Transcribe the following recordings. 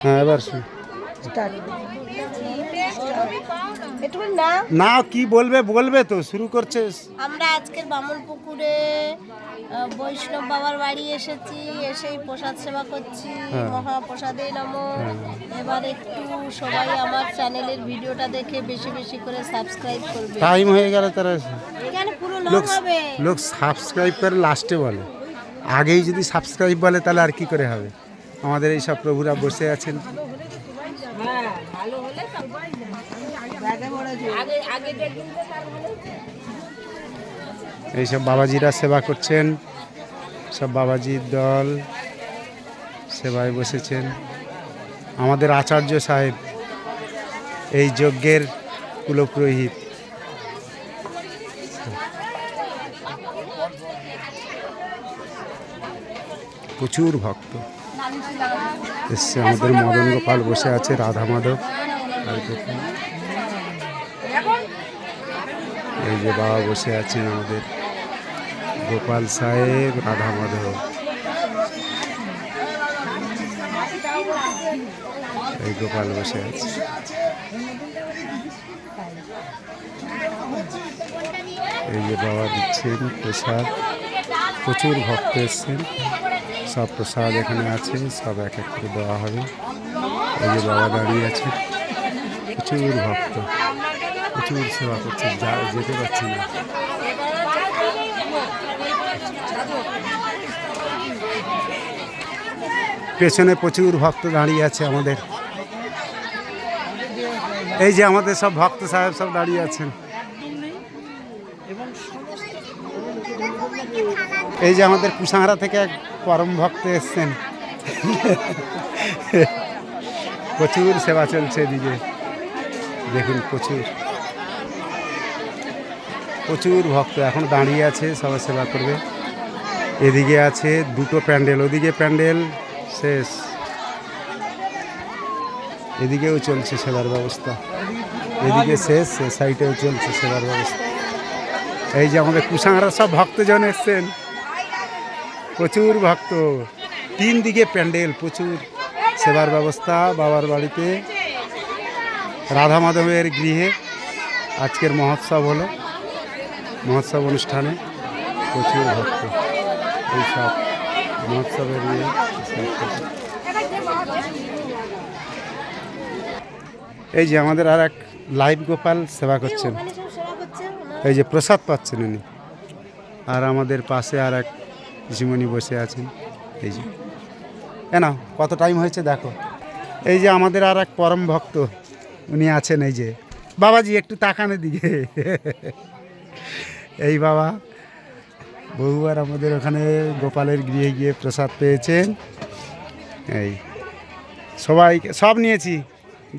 হ্যাঁ এবার না কি বলবে বলবে তো শুরু করছে। আমরা আজকের বামনপুকুরে বৈষ্ণব বাবার বাড়ি এসেছি, এসেই প্রসাদ সেবা করছি। মহাপ্রসাদে নমো। এবার একটু সবাই আমার চ্যানেলের ভিডিওটা দেখে বেশি বেশি করে সাবস্ক্রাইব করবে। টাইম হয়ে গেল তারা এখানে পুরো লোক হবে। লোক সাবস্ক্রাইব করে লাস্টে বলে, আগেই যদি সাবস্ক্রাইব বলে তাহলে আর কি করে হবে। আমাদের এই সব প্রভুরা বসে আছেন। এইসব বাবাজিরা সেবা করছেন, সব বাবাজির দল সেবায় বসেছেন। আমাদের আচার্য সাহেব এই যজ্ঞের কুলপুরোহিত। প্রচুর ভক্ত এসছে। আমাদের মদন গোপাল বসে আছে, রাধা মাধব। এই যে বাবা বসে আছেন আমাদের গোপাল সাহেব, রাধা মাধব। এই গোপাল বসে আছে। এই যে বাবা দিচ্ছেন প্রসাদ। প্রচুর ভক্ত এসছেন, সব প্রসাদ এখানে আছে, সব এক এক করে দেওয়া হবে। এই যে বাবা দাঁড়িয়ে আছে, প্রচুর ভক্ত, প্রচুর সেবা করছে, যেতে পারছি না। পেছনে প্রচুর ভক্ত দাঁড়িয়ে আছে আমাদের। এই যে আমাদের সব ভক্ত সাহেব সব দাঁড়িয়ে আছেন। এই যে আমাদের কুসাংরা থেকে এক পরম ভক্ত এসছেন। প্রচুর সেবা চলছে এদিকে, দেখুন প্রচুর প্রচুর ভক্ত এখন দাঁড়িয়ে আছে, সবাই সেবা করবে। এদিকে আছে দুটো প্যান্ডেল, ওদিকে প্যান্ডেল শেষ, এদিকেও চলছে সেবার ব্যবস্থা। এদিকে শেষ, সে সাইডেও চলছে সেবার ব্যবস্থা। এই যে আমাদের কুসাংরা সব ভক্তজন এসছেন, প্রচুর ভক্ত, তিন দিকে প্যান্ডেল, প্রচুর সেবার ব্যবস্থা। বাবার বাড়িতে রাধা মাধবের গৃহে আজকের মহোৎসব হলো, মহোৎসব অনুষ্ঠানে প্রচুর ভক্ত এই সব মহোৎসবের নিয়ে। এই যে আমাদের আর এক লাইভ গোপাল সেবা করছেন, এই যে প্রসাদ পাচ্ছেন উনি। আর আমাদের পাশে আর এক ঝিমনি বসে আছেন। এই যে কেন কত টাইম হয়েছে দেখো। এই যে আমাদের আর এক পরম ভক্ত উনি আছেন, এই যে বাবাজি একটু তাকানোর দিকে। এই বাবা বহুবার আমাদের ওখানে গোপালের গৃহে গিয়ে প্রসাদ পেয়েছেন। এই সবাই সব নিয়েছি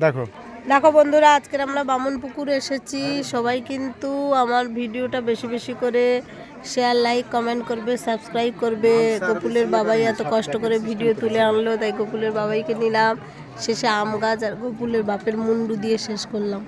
দেখো। দেখো বন্ধুরা, আজকের আমরা বামনপুকুরে এসেছি। সবাই কিন্তু আমার ভিডিওটা বেশি বেশি করে শেয়ার, লাইক, কমেন্ট করবে, সাবস্ক্রাইব করবে। গোকুলের বাবাই এত কষ্ট করে ভিডিও তুলে আনলো, তাই গোকুলের বাবাইকে নিলাম। শেষে আম গাছ আর গোকুলের বাপের মুন্ডু দিয়ে শেষ করলাম।